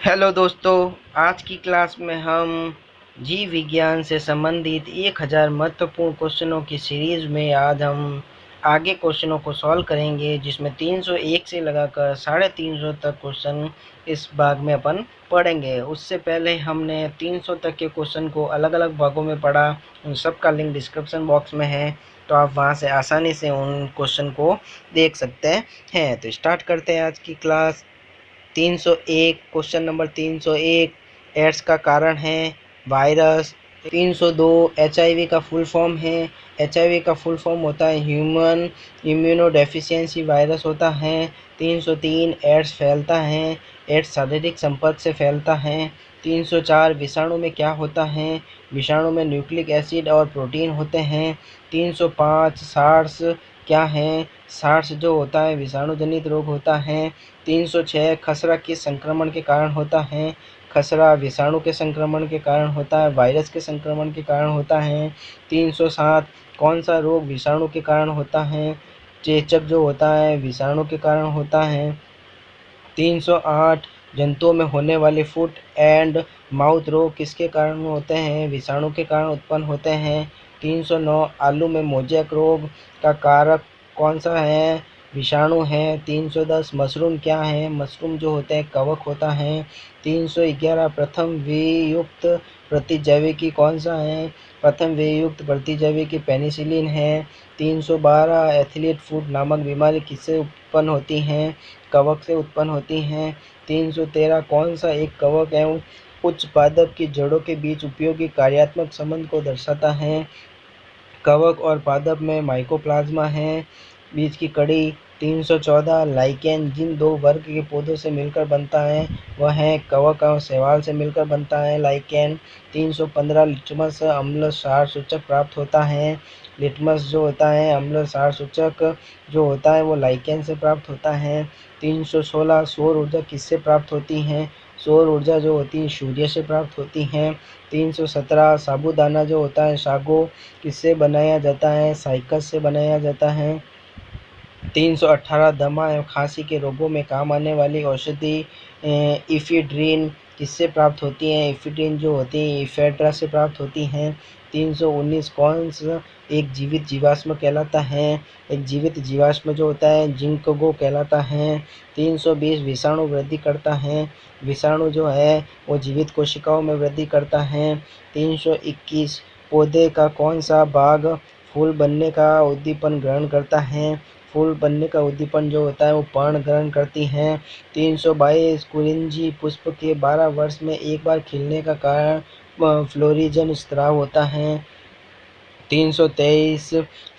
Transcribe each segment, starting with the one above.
Hello दोस्तों, आज की क्लास में हम जीव विज्ञान से संबंधित 1000 महत्वपूर्ण क्वेश्चनों की सीरीज में आज हम आगे क्वेश्चनों को सॉल्व करेंगे, जिसमें 301 से लगाकर 350 तक क्वेश्चन इस भाग में अपन पढ़ेंगे। उससे पहले हमने 300 तक के क्वेश्चन को अलग अलग भागों में पढ़ा। उन सब का लिंक डिस्क्रिप्शन बॉक्स में है, तो आप वहां से आसानी से उन क्वेश्चन को देख सकते हैं। तो स्टार्ट करते हैं आज की क्लास। 301 क्वेश्चन नंबर 301 एड्स का कारण है वायरस। 302 एचआईवी का फुल फॉर्म है। एचआईवी का फुल फॉर्म होता है ह्यूमन इम्यूनो डेफिशिएंसी वायरस होता है। 303 एड्स फैलता है। एड्स शारीरिक संपर्क से फैलता है। 304 विषाणु में क्या होता है। विषाणु में न्यूक्लिक एसिड और प्रोटीन होते हैं। 305 सार्स क्या है। सार्स जो होता है विषाणु जनित रोग होता है। 306 खसरा किस संक्रमण के कारण होता है। खसरा विषाणु के संक्रमण के कारण होता है, वायरस के संक्रमण के कारण होता है। 307 कौन सा रोग विषाणु के कारण होता है। चेचक जो होता है विषाणु के कारण होता है। 308 जंतुओं में होने वाले फुट एंड माउथ रोग किसके कारण होते हैं, विषाणु के कारण उत्पन्न होते हैं। 309 आलू में मोज़ेक रोग का कारक कौन सा है, विषाणु है। 310 मशरूम क्या है, मशरूम जो होते हैं कवक होता है। 311 प्रथम वियुक्त प्रतिजैविकी कौन सा है, प्रथम वियुक्त प्रतिजैविकी पेनिसिलिन है। 312 एथलीट फुट नामक बीमारी किससे उत्पन्न होती हैं, कवक से उत्पन्न होती हैं। 313 कौन सा एक कवक एवं उच्च पादप की जड़ों के बीच उपयोगी कार्यात्मक संबंध को दर्शाता है। कवक और पादप में माइकोप्लाज्मा है, बीच की कड़ी। 314 लाइकेन जिन दो वर्ग के पौधों से मिलकर बनता है वह है कवक और शैवाल से मिलकर बनता है लाइकेन। 315 लिटमस अम्ल क्षार सूचक प्राप्त होता है। लिटमस जो होता है अम्ल क्षार सूचक जो होता है वो लाइकेन से प्राप्त होता है। 316 सौर ऊर्जा किससे प्राप्त होती है, सौर ऊर्जा जो होती है सूर्य से प्राप्त होती है। 317 साबूदाना जो होता है सागो किससे बनाया जाता है, साइकस से बनाया जाता है। 318 दमा एवं खांसी के रोगों में काम आने वाली औषधि इफिड्रीन किससे प्राप्त होती है, इफिड्रीन जो होती है इफेड्रा से प्राप्त होती हैं। 319 कौन सा एक जीवित जीवाश्म कहलाता है, एक जीवित जीवाश्म जो होता है जिंकगो कहलाता है। 320 विषाणु वृद्धि करता है, विषाणु जो है वो जीवित कोशिकाओं में वृद्धि करता है। 321 पौधे का कौन सा भाग फूल बनने का उद्दीपन ग्रहण करता है, फूल बनने का उद्दीपन जो होता है वो पर्ण ग्रहण करती हैं। 322 कुरिंजी पुष्प के 12 वर्ष में एक बार खिलने का कारण फ्लोरिजन स्राव होता है। 323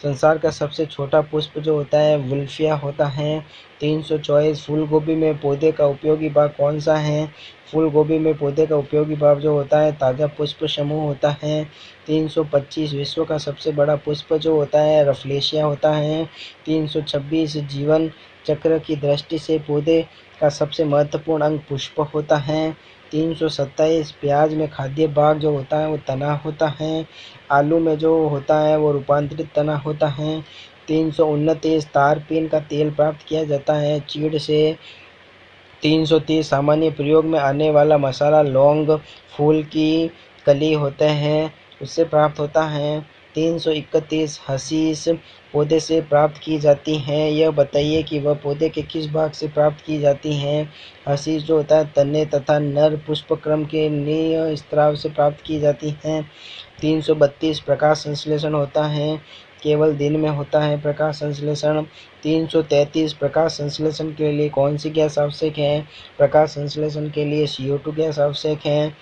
संसार का सबसे छोटा पुष्प जो होता है वुल्फिया होता है। 324 फूल गोभी में पौधे का उपयोगी भाग कौन सा है, फूल गोभी में पौधे का उपयोगी भाग जो होता है ताज़ा पुष्प समूह होता है। 325 विश्व का सबसे बड़ा पुष्प जो होता है रफलेशिया होता है। 326 जीवन चक्र की दृष्टि से पौधे का सबसे महत्वपूर्ण अंग पुष्प होता है। 327 प्याज में खाद्य भाग जो होता है वो तना होता है। आलू में जो होता है वो रूपांतरित तना होता है। 329 तारपीन का तेल प्राप्त किया जाता है चीड़ से। 330 सामान्य प्रयोग में आने वाला मसाला लौंग फूल की कली होते हैं उससे प्राप्त होता है। 331 हशीश पौधे से प्राप्त की जाती हैं, यह बताइए कि वह पौधे के किस भाग से प्राप्त की जाती हैं। हशीश जो होता है तने तथा नर पुष्पक्रम के निस्राव से प्राप्त की जाती हैं। 332 प्रकाश संश्लेषण होता है, केवल दिन में होता है प्रकाश संश्लेषण। 333 प्रकाश संश्लेषण के लिए कौन सी गैस आवश्यक है, प्रकाश संश्लेषण के लिए CO2 गैस आवश्यक है।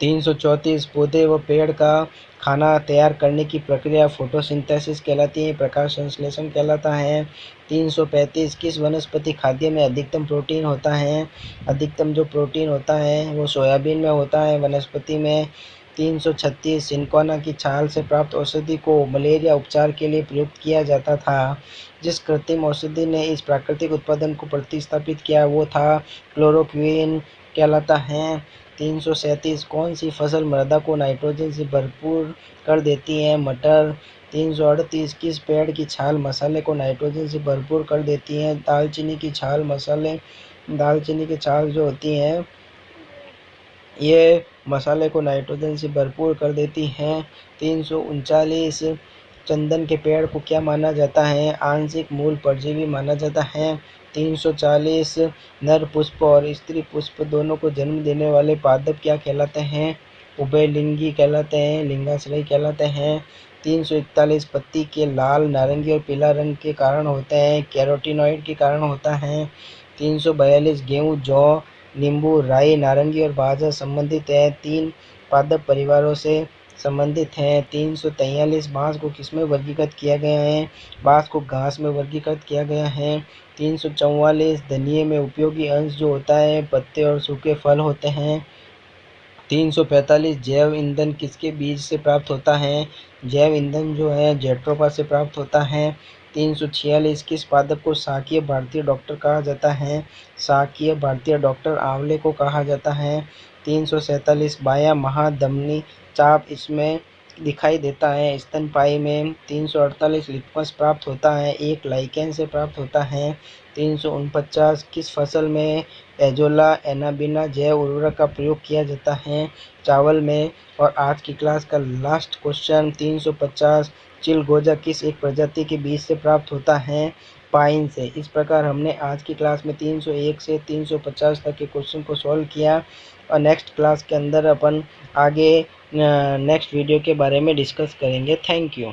334 पौधे व पेड़ का खाना तैयार करने की प्रक्रिया फोटोसिंथेसिस कहलाती है, प्रकाश संश्लेषण कहलाता है। 335 किस वनस्पति खाद्य में अधिकतम प्रोटीन होता है, अधिकतम जो प्रोटीन होता है वो सोयाबीन में होता है वनस्पति में। 336 सिनकोना की छाल से प्राप्त औषधि को मलेरिया उपचार के लिए प्रयुक्त किया जाता था, जिस कृत्रिम औषधि ने इस प्राकृतिक उत्पादन को प्रतिस्थापित किया वो था क्लोरोक्विन कहलाता है। 337 कौन सी फसल मृदा को नाइट्रोजन से भरपूर कर देती है, मटर। 338 किस पेड़ की छाल मसाले को नाइट्रोजन से भरपूर कर देती है, दालचीनी की छाल मसाले। दालचीनी की छाल जो होती है ये मसाले को नाइट्रोजन से भरपूर कर देती हैं। 339 चंदन के पेड़ को क्या माना जाता है? आंशिक मूल परजीवी माना जाता है। 340 नर पुष्प और स्त्री पुष्प दोनों को जन्म देने वाले पादप क्या कहलाते हैं? उभयलिंगी कहलाते हैं, लिंगाश्रयी कहलाते हैं। 341 पत्ती के लाल, नारंगी और पीला रंग के कारण होते हैं, कैरोटीनॉइड के कारण होता है। 342 गेहूँ, जौ, नींबू, राई, नारंगी और बाजरा संबंधित है, 3 पादप परिवारों से संबंधित हैं। 343 बाँस को किसमें वर्गीकृत किया गया है? बाँस को घास में वर्गीकृत किया गया है। 344 धनिये में उपयोगी अंश जो होता है पत्ते और सूखे फल होते हैं। 345 जैव ईंधन किसके बीज से प्राप्त होता है? जैव ईंधन जो है जेट्रोफा से प्राप्त होता है। 346 किस पादप को शाकीय भारतीय डॉक्टर कहा जाता है? शाकीय भारतीय डॉक्टर आंवले को कहा जाता है। 347 बायां महाधमनी चाप इसमें दिखाई देता है स्तनपायी में। 348 लिटमस प्राप्त होता है, एक लाइकेन से प्राप्त होता है। 349 किस फसल में एजोला एनाबिना जैव उर्वरक का प्रयोग किया जाता है? चावल में। और आज की क्लास का लास्ट क्वेश्चन 350 चिलगोजा किस एक प्रजाति के बीज से प्राप्त होता है? पाइन से। इस प्रकार हमने आज की क्लास में 301 से 350 तक के क्वेश्चन को सॉल्व किया और नेक्स्ट क्लास के अंदर अपन आगे नेक्स्ट वीडियो के बारे में डिस्कस करेंगे। Thank you.